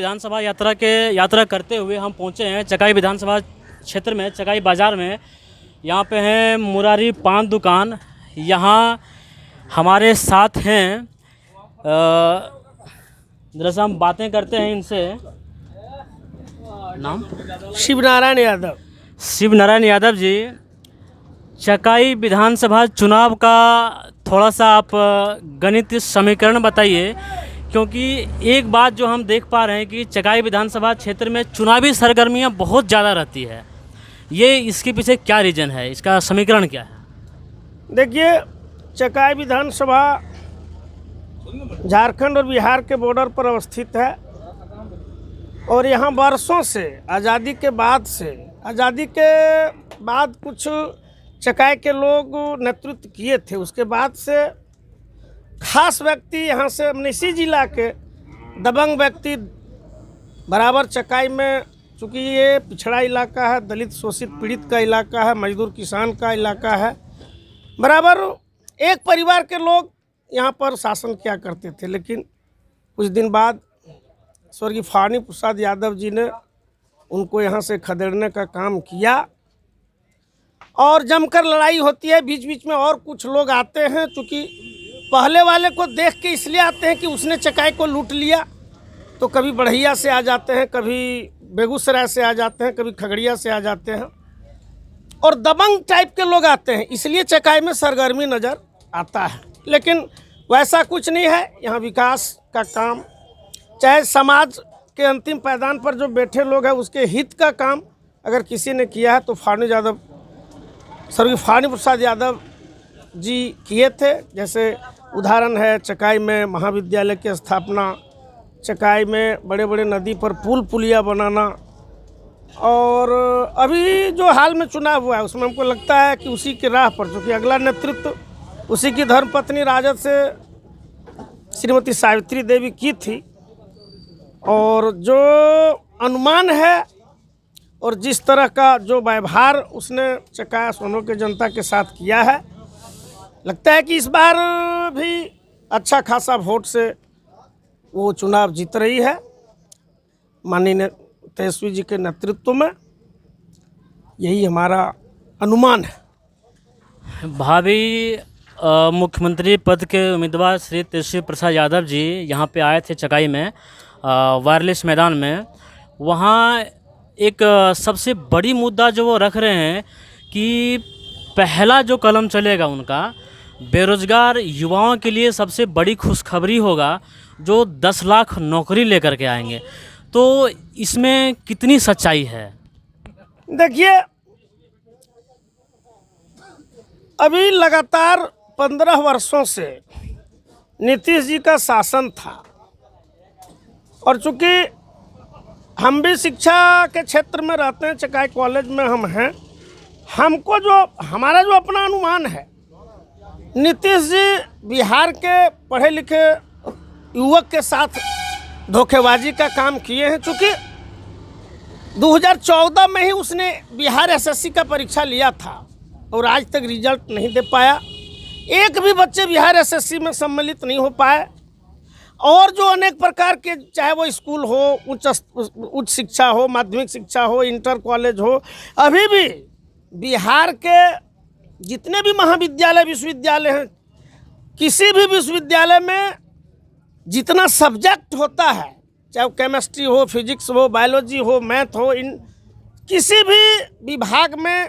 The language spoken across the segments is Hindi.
विधानसभा यात्रा करते हुए हम पहुंचे हैं चकाई विधानसभा क्षेत्र में, चकाई बाज़ार में। यहाँ पे है मुरारी पान दुकान। यहाँ हमारे साथ हैं, जरा हम बातें करते हैं इनसे। नाम? शिव नारायण यादव जी। चकाई विधानसभा चुनाव का थोड़ा सा आप गणित समीकरण बताइए, क्योंकि एक बात जो हम देख पा रहे हैं कि चकाई विधानसभा क्षेत्र में चुनावी सरगर्मियां बहुत ज़्यादा रहती है। ये इसके पीछे क्या रीज़न है, इसका समीकरण क्या है? देखिए, चकाई विधानसभा झारखंड और बिहार के बॉर्डर पर अवस्थित है और यहाँ वर्षों से आज़ादी के बाद कुछ चकाई के लोग नेतृत्व किए थे। उसके बाद से खास व्यक्ति यहाँ से अमनेसी जिला के दबंग व्यक्ति बराबर चकाई में, चूँकि ये पिछड़ा इलाका है, दलित शोषित पीड़ित का इलाका है, मजदूर किसान का इलाका है, बराबर एक परिवार के लोग यहाँ पर शासन किया करते थे। लेकिन कुछ दिन बाद स्वर्गीय फानी प्रसाद यादव जी ने उनको यहाँ से खदेड़ने का काम किया और जमकर लड़ाई होती है। बीच बीच में और कुछ लोग आते हैं, चूँकि पहले वाले को देख के इसलिए आते हैं कि उसने चकाई को लूट लिया, तो कभी बढ़िया से आ जाते हैं, कभी बेगूसराय से आ जाते हैं, कभी खगड़िया से आ जाते हैं और दबंग टाइप के लोग आते हैं, इसलिए चकाई में सरगर्मी नज़र आता है। लेकिन वैसा कुछ नहीं है। यहाँ विकास का काम, चाहे समाज के अंतिम पायदान पर जो बैठे लोग हैं उसके हित का काम अगर किसी ने किया है तो स्वर्गीय फानी प्रसाद यादव जी किए थे। जैसे उदाहरण है चकाई में महाविद्यालय की स्थापना, चकाई में बड़े बड़े नदी पर पुलिया बनाना, और अभी जो हाल में चुनाव हुआ है उसमें हमको लगता है कि उसी के राह पर, जो कि अगला नेतृत्व उसी की धर्मपत्नी राजद से श्रीमती सावित्री देवी की थी, और जो अनुमान है और जिस तरह का जो व्यवहार उसने चकाई सोनों के जनता के साथ किया है, लगता है कि इस बार भी अच्छा खासा वोट से वो चुनाव जीत रही है माननीय तेजस्वी जी के नेतृत्व में। यही हमारा अनुमान है। भावी मुख्यमंत्री पद के उम्मीदवार श्री तेजस्वी प्रसाद यादव जी यहाँ पे आए थे चकाई में, वायरलेस मैदान में। वहाँ एक सबसे बड़ी मुद्दा जो वो रख रहे हैं कि पहला जो कदम चलेगा उनका बेरोजगार युवाओं के लिए सबसे बड़ी खुशखबरी होगा, जो 10 लाख नौकरी लेकर के आएंगे। तो इसमें कितनी सच्चाई है? देखिए, अभी लगातार 15 वर्षों से नीतीश जी का शासन था और चूँकि हम भी शिक्षा के क्षेत्र में रहते हैं, चकाई कॉलेज में हम हैं, हमको हमारा जो अपना अनुमान है, नीतीश जी बिहार के पढ़े लिखे युवक के साथ धोखेबाजी का काम किए हैं। चूँकि 2014 में ही उसने बिहार एसएससी का परीक्षा लिया था और आज तक रिजल्ट नहीं दे पाया। एक भी बच्चे बिहार एसएससी में सम्मिलित नहीं हो पाए। और जो अनेक प्रकार के, चाहे वो स्कूल हो, उच्च शिक्षा हो, माध्यमिक शिक्षा हो, इंटर कॉलेज हो, अभी भी बिहार के जितने भी महाविद्यालय विश्वविद्यालय हैं, किसी भी विश्वविद्यालय में जितना सब्जेक्ट होता है, चाहे वो केमिस्ट्री हो, फिजिक्स हो, बायोलॉजी हो, मैथ हो, इन किसी भी विभाग में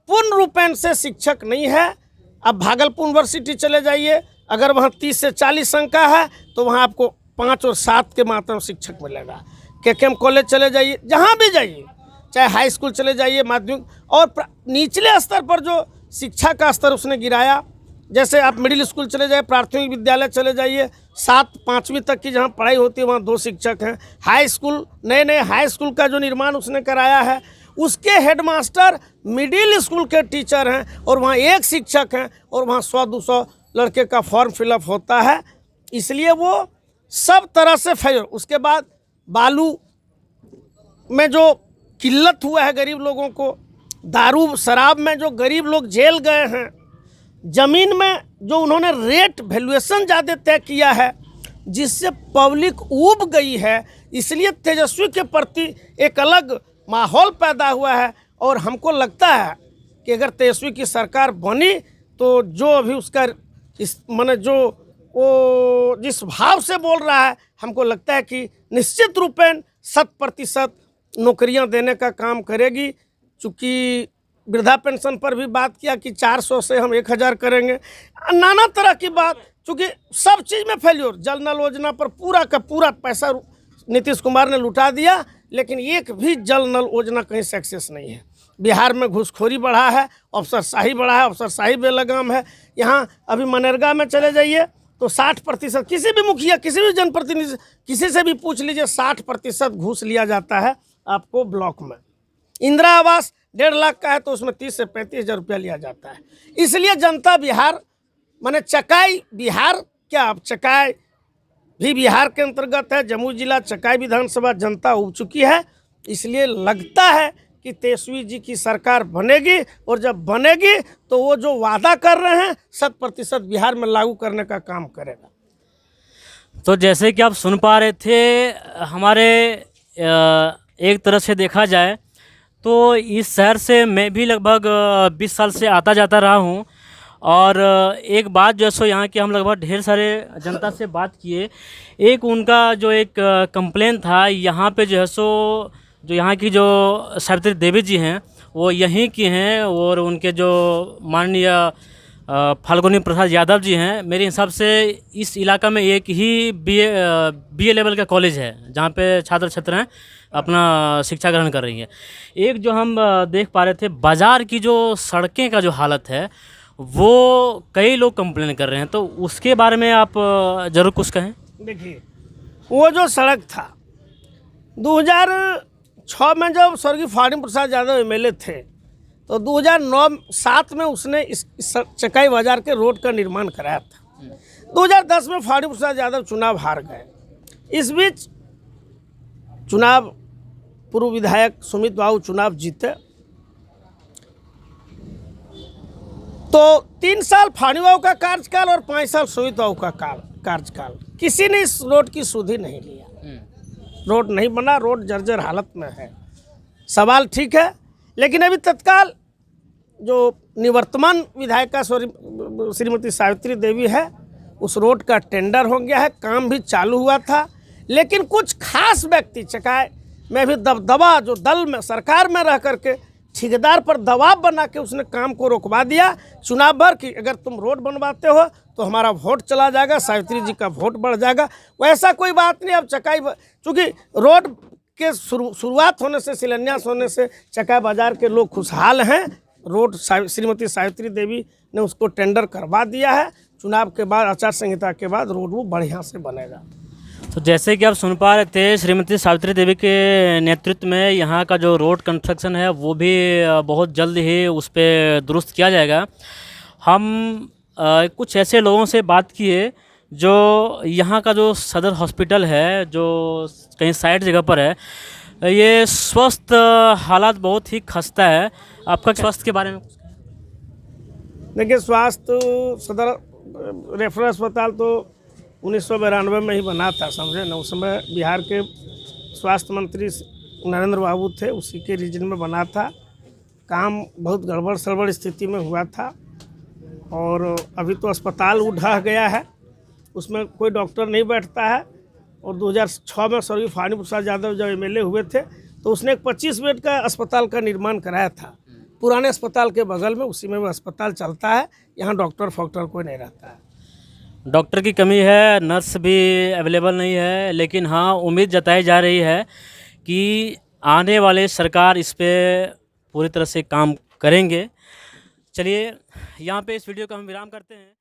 पूर्ण रूपेण से शिक्षक नहीं है। अब भागलपुर यूनिवर्सिटी चले जाइए, अगर वहाँ 30 से 40 अंक का है तो वहाँ आपको 5 और 7 के मात्रा में शिक्षक मिलेगा। केकेएम कॉलेज चले जाइए, जहाँ भी जाइए, चाहे हाई स्कूल चले जाइए, माध्यमिक और निचले स्तर पर जो शिक्षा का स्तर उसने गिराया। जैसे आप मिडिल स्कूल चले जाइए, प्राथमिक विद्यालय चले जाइए, 7-5वीं तक की जहाँ पढ़ाई होती है वहाँ 2 शिक्षक हैं। हाई स्कूल, नए हाई स्कूल का जो निर्माण उसने कराया है, उसके हेडमास्टर मिडिल स्कूल के टीचर हैं और वहाँ 1 शिक्षक हैं और वहाँ 100-200 लड़के का फॉर्म फिलअप होता है। इसलिए वो सब तरह से फेल। उसके बाद बालू में जो किल्लत हुआ है गरीब लोगों को, दारू शराब में जो गरीब लोग जेल गए हैं, ज़मीन में जो उन्होंने रेट वैल्यूएशन ज़्यादा तय किया है, जिससे पब्लिक ऊब गई है इसलिए तेजस्वी के प्रति एक अलग माहौल पैदा हुआ है। और हमको लगता है कि अगर तेजस्वी की सरकार बनी तो जो अभी उसका इस माने जो वो जिस भाव से बोल रहा है, हमको लगता है कि निश्चित रूपेण 100% नौकरियां देने का काम करेगी। चूँकि वृद्धा पेंशन पर भी बात किया कि 400 से हम 1000 करेंगे, नाना तरह की बात। चूँकि सब चीज़ में फेल्योर, जल नल योजना पर पूरा का पूरा पैसा नीतीश कुमार ने लुटा दिया, लेकिन एक भी जल नल योजना कहीं सक्सेस नहीं है। बिहार में घूसखोरी बढ़ा है, अफसरशाही बढ़ा है, अफसरशाही बेलगाम है। यहाँ अभी मनरेगा में चले जाइए तो 60%, किसी भी मुखिया, किसी भी जनप्रतिनिधि, किसी से भी पूछ लीजिए, 60% घूस लिया जाता है आपको ब्लॉक में। इंदिरा आवास 1.5 लाख का है तो उसमें 30 से 35 हज़ार रुपया लिया जाता है। इसलिए जनता बिहार माने चकाई बिहार, क्या अब चकाई भी बिहार के अंतर्गत है। जमुई जिला चकाई विधानसभा जनता उब चुकी है। इसलिए लगता है कि तेजस्वी जी की सरकार बनेगी, और जब बनेगी तो वो जो वादा कर रहे हैं 100% बिहार में लागू करने का काम करेगा। तो जैसे कि आप सुन पा रहे थे, हमारे एक तरह से देखा जाए तो इस शहर से मैं भी लगभग 20 साल से आता जाता रहा हूँ। और एक बात जो है सो यहाँ के हम लगभग ढेर सारे जनता से बात किए, एक उनका जो एक कंप्लेन था यहाँ पे जो है सो, जो यहाँ की जो सावित्री देवी जी हैं वो यहीं की हैं, और उनके जो माननीय फाल्गुनी प्रसाद यादव जी हैं, मेरे हिसाब से इस इलाका में एक ही बीए लेवल का कॉलेज है जहाँ पे छात्र छात्र हैं अपना शिक्षा ग्रहण कर रही हैं। एक जो हम देख पा रहे थे, बाज़ार की जो सड़कें का जो हालत है वो कई लोग कंप्लेन कर रहे हैं, तो उसके बारे में आप ज़रूर कुछ कहें। देखिए, वो जो सड़क था 2006 में जब स्वर्गीय फाल्गुनी प्रसाद यादव एमएलए थे, तो 2009-7 में उसने इस चकाई बाजार के रोड का निर्माण कराया था। 2010 में फाल्गुनी प्रसाद यादव चुनाव हार गए। इस बीच चुनाव पूर्व विधायक सुमित बाबू चुनाव जीते, तो 3 साल फाल्गुनी बाबू का कार्यकाल और 5 साल सुमित बाबू का कार्यकाल, किसी ने इस रोड की सुधि नहीं लिया। रोड नहीं बना, रोड जर्जर हालत में है। सवाल ठीक है, लेकिन अभी तत्काल जो निवर्तमान विधायिका श्रीमती सावित्री देवी है, उस रोड का टेंडर हो गया है, काम भी चालू हुआ था। लेकिन कुछ खास व्यक्ति चकाई में भी दबदबा, जो दल में सरकार में रह करके ठेकेदार पर दबाव बना के उसने काम को रोकवा दिया चुनाव भर कि अगर तुम रोड बनवाते हो तो हमारा वोट चला जाएगा, सावित्री जी का वोट बढ़ जाएगा। वैसा कोई बात नहीं। अब चकाई, चूँकि रोड के शुरुआत होने से, शिलान्यास होने से चकाई बाजार के लोग खुशहाल हैं। रोड श्रीमती सावित्री देवी ने उसको टेंडर करवा दिया है। चुनाव के बाद, आचार संहिता के बाद रोड वो बढ़िया से बनेगा। तो जैसे कि आप सुन पा रहे थे, श्रीमती सावित्री देवी के नेतृत्व में यहाँ का जो रोड कंस्ट्रक्शन है वो भी बहुत जल्द ही उस पर दुरुस्त किया जाएगा। हम कुछ ऐसे लोगों से बात किए जो यहाँ का जो सदर हॉस्पिटल है, जो कहीं साइड जगह पर है, ये स्वास्थ्य हालात बहुत ही खस्ता है। आपका स्वास्थ्य के बारे में? देखिए, स्वास्थ्य सदर रेफरल अस्पताल तो 1992 में ही बना था, समझे ना। उस समय बिहार के स्वास्थ्य मंत्री नरेंद्र बाबू थे, उसी के रीजन में बना था। काम बहुत गड़बड़ सड़बड़ स्थिति में हुआ था, और अभी तो अस्पताल ढह गया है, उसमें कोई डॉक्टर नहीं बैठता है। और 2006 में स्वर्गीय फाल्गुनी प्रसाद यादव जब एमएलए हुए थे तो उसने एक 25 बेड का अस्पताल का निर्माण कराया था, पुराने अस्पताल के बगल में। उसी में वो अस्पताल चलता है। यहाँ डॉक्टर फॉक्टर कोई नहीं रहता है। डॉक्टर की कमी है, नर्स भी अवेलेबल नहीं है, लेकिन हाँ, उम्मीद जताई जा रही है कि आने वाले सरकार इस पे पूरी तरह से काम करेंगे। चलिए, यहाँ पे इस वीडियो का हम विराम करते हैं।